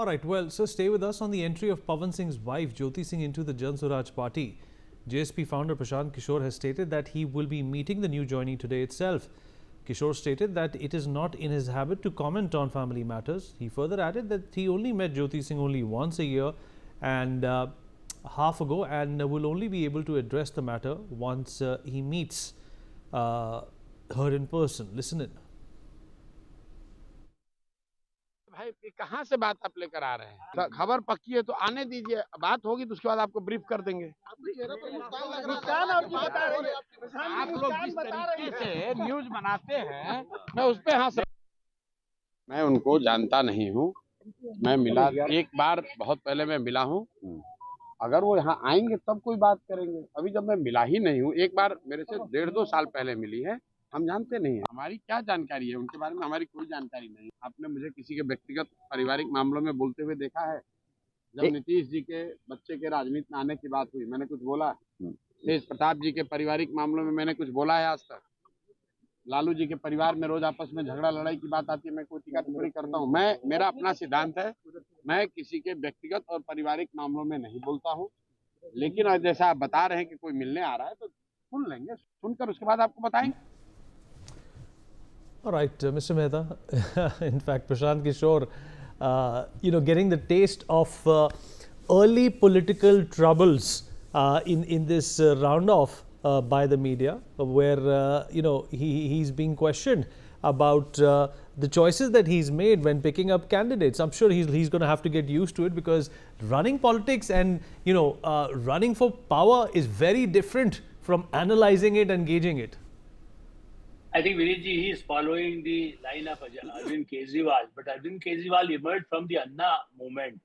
All right, well, so stay with us on the entry of Pawan Singh's wife, Jyoti Singh, into the Jan Swaraj party. JSP founder Prashant Kishore has stated that he will be meeting the new joinee today itself. Kishore stated that it is not in his habit to comment on family matters. He further added that he only met Jyoti Singh only once a year and half ago, and will only be able to address the matter once he meets her in person. Listen in. भाई कहाँ से बात आप लेकर आ रहे हैं? खबर पक्की है तो आने दीजिए, बात होगी तो उसके बाद आपको ब्रीफ कर देंगे। आप लोग जिस तरीके से न्यूज बनाते हैं, मैं उस पे हंस। मैं उनको जानता नहीं हूँ, मैं मिला एक बार, बहुत पहले मैं मिला हूँ। अगर वो यहाँ आएंगे तब कोई बात करेंगे, अभी जब मैं मिला ही नहीं हूँ, एक बार मेरे से 1.5-2 साल पहले मिली है, हम जानते नहीं है। हमारी क्या जानकारी है उनके बारे में? हमारी कोई जानकारी नहीं। आपने मुझे किसी के व्यक्तिगत पारिवारिक मामलों में बोलते हुए देखा है? जब नीतीश जी के बच्चे के राजनीति में आने की बात हुई, मैंने कुछ बोला? तेज प्रताप जी के पारिवारिक मामलों में मैंने कुछ बोला है आज तक? लालू जी के परिवार में रोज आपस में झगड़ा लड़ाई की बात आती है, मैं कोई टीका टिप्पणी करता हूँ? मेरा अपना सिद्धांत है, मैं किसी के व्यक्तिगत और पारिवारिक मामलों में नहीं बोलता हूँ। लेकिन जैसा आप बता रहे हैं कि कोई मिलने आ रहा है, तो सुन लेंगे, सुनकर उसके बाद आपको बताएंगे। All right, Mr. Mehta, in fact, Prashant Kishore, getting the taste of early political troubles in this round-off by the media, where, he's being questioned about the choices that he's made when picking up candidates. I'm sure he's going to have to get used to it, because running politics and, running for power is very different from analyzing it and gauging it. I think Vinitji, he is following the line of Arvind Kejriwal, but Arvind Kejriwal emerged from the Anna movement.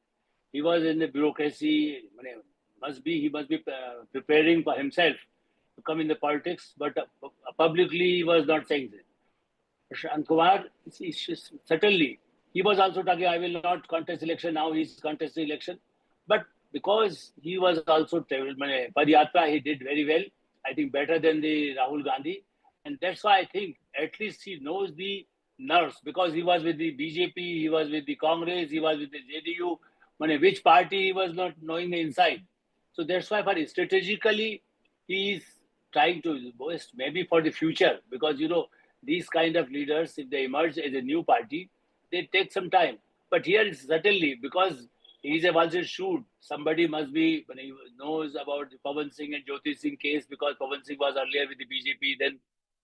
He was in the bureaucracy. He must be preparing for himself to come in the politics, but publicly he was not saying that. Prashant Kumar, certainly, he was also talking, I will not contest election. Now he's contesting election, but because he was also Padayatra, he did very well. I think better than the Rahul Gandhi. And that's why I think at least he knows the nerves, because he was with the BJP, he was with the Congress, he was with the JDU. Which party he was not knowing the inside. So that's why strategically he is trying to boast, maybe for the future, because these kind of leaders, if they emerge as a new party, they take some time. But here is certainly, because he is a vulture shoot, somebody must be knows about the Pawan Singh and Jyoti Singh case, because Pawan Singh was earlier with the BJP, then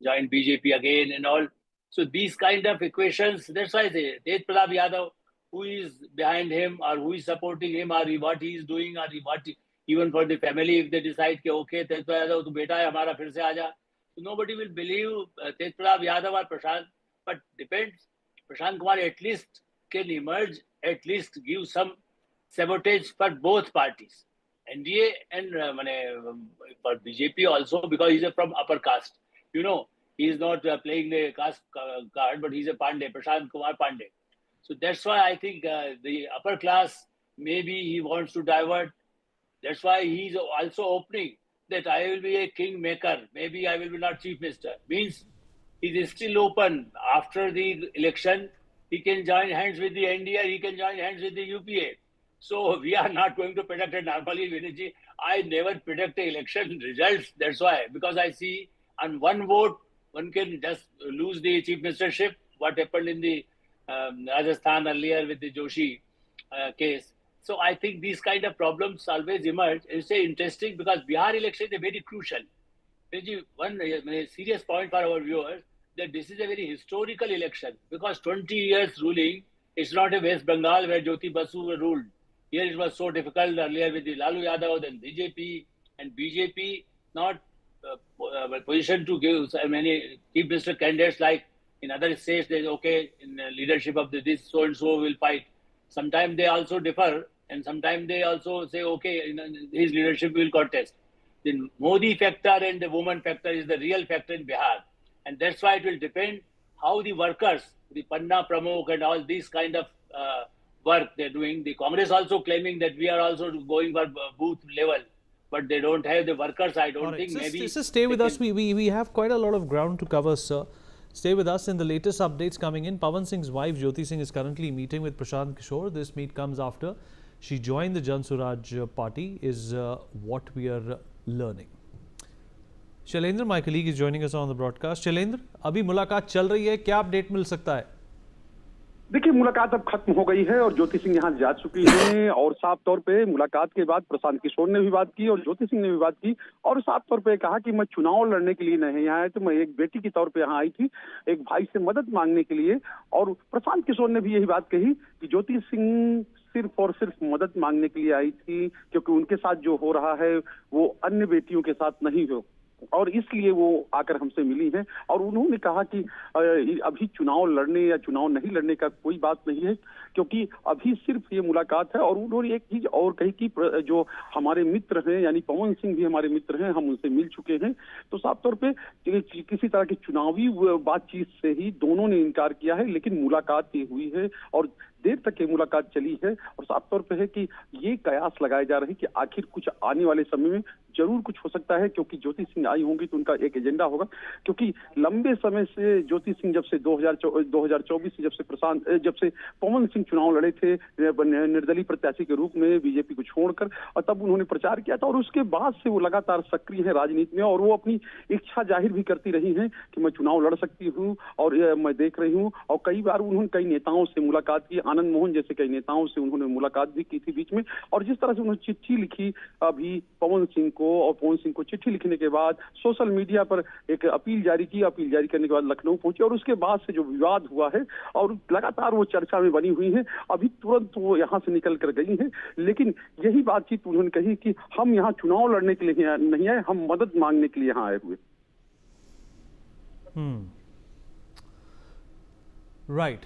joined BJP again and all. So these kind of equations, that's why I say, Tej Pratap Yadav, who is behind him, or who is supporting him, or what he is doing, or what, even for the family, if they decide, okay, Tej Pratap Yadav, tu beta hai hamara, phir se aaja. So nobody will believe Tej Pratap Yadav or Prashant, but depends. Prashant Kumar at least can emerge, at least give some sabotage for both parties. NDA and for BJP also, because he's from upper caste. He is not playing the caste card, but he's a Pandey, Prashant Kumar Pandey. So that's why I think the upper class, maybe he wants to divert. That's why he's also opening that I will be a kingmaker. Maybe I will be not chief minister. Means he is still open. After the election, he can join hands with the NDA, he can join hands with the UPA. So we are not going to predict it normally, Vinitji. I never predict the election results. That's why, because I see on one vote, one can just lose the chief ministership. What happened in the Rajasthan earlier with the Joshi case. So I think these kind of problems always emerge. It's interesting, because Bihar election is very crucial. One serious point for our viewers, that this is a very historical election, because 20 years ruling, it's not a West Bengal where Jyoti Basu ruled. Here it was so difficult earlier with the Lalu Yadav, then BJP, and BJP not position to give many chief minister candidates, like in other states, there's okay, in leadership of this so and so will fight. Sometimes they also differ, and sometimes they also say, okay, his leadership will contest. The Modi factor and the woman factor is the real factor in Bihar. And that's why it will depend how the workers, the Panna Pramukh and all these kind of work they're doing. The Congress also claiming that we are also going for booth level, but they don't have the workers. I don't think maybe. Stay with us. We have quite a lot of ground to cover, sir. Stay with us. In the latest updates coming in, Pawan Singh's wife Jyoti Singh is currently meeting with Prashant Kishore. This meet comes after she joined the Jan Suraj party, is what we are learning. Shailendra, my colleague, is joining us on the broadcast. Shailendra, अभी मुलाकात चल रही है, क्या update मिल सकता है? देखिए, मुलाकात अब खत्म हो गई है और ज्योति सिंह यहाँ जा चुकी हैं और साफ तौर पे मुलाकात के बाद प्रशांत किशोर ने भी बात की और ज्योति सिंह ने भी बात की और साफ तौर पे कहा कि मैं चुनाव लड़ने के लिए नहीं यहाँ आया, तो मैं एक बेटी के तौर पे यहाँ आई थी, एक भाई से मदद मांगने के लिए। और प्रशांत किशोर ने भी यही बात कही कि ज्योति सिंह सिर्फ और सिर्फ मदद मांगने के लिए आई थी, क्योंकि उनके साथ जो हो रहा है वो अन्य बेटियों के साथ नहीं हो, और इसलिए वो आकर हमसे मिली हैं। और उन्होंने कहा कि अभी चुनाव लड़ने या चुनाव नहीं लड़ने का कोई बात नहीं है, क्योंकि अभी सिर्फ ये मुलाकात है। और उन्होंने एक चीज और कही कि जो हमारे मित्र हैं, यानी पवन सिंह भी हमारे मित्र हैं, हम उनसे मिल चुके हैं। तो साफ तौर पे किसी तरह की चुनावी बातचीत से ही दोनों ने इनकार किया है, लेकिन मुलाकात ये हुई है और देर तक ये मुलाकात चली है। और साफ तौर पे है कि ये कयास लगाए जा रहे हैं कि आखिर कुछ आने वाले समय में जरूर कुछ हो सकता है, क्योंकि ज्योति सिंह आई होंगी तो उनका एक एजेंडा होगा। क्योंकि लंबे समय से ज्योति सिंह जब से 2024 से जब से पवन सिंह चुनाव लड़े थे निर्दलीय प्रत्याशी के रूप में बीजेपी को छोड़कर, और तब उन्होंने प्रचार किया था और उसके बाद से वो लगातार सक्रिय है राजनीति में, और वो अपनी इच्छा जाहिर भी करती रही है कि मैं चुनाव लड़ सकती हूँ और मैं देख रही हूँ। और कई बार उन्होंने कई नेताओं से मुलाकात की, आनंद मोहन जैसे कई नेताओं से उन्होंने मुलाकात भी की थी बीच में। और जिस तरह से उन्होंने चिट्ठी लिखी अभी पवन सिंह को, और पवन सिंह को चिट्ठी लिखने के बाद सोशल मीडिया पर एक अपील जारी की, अपील जारी करने के बाद लखनऊ पहुंचे, और उसके बाद से जो विवाद हुआ है और लगातार वो चर्चा में बनी हुई है। अभी तुरंत वो यहाँ से निकल कर गई है, लेकिन यही बातचीत उन्होंने कही कि हम यहाँ चुनाव लड़ने के लिए नहीं आए, हम मदद मांगने के लिए यहाँ आए हुए। Right.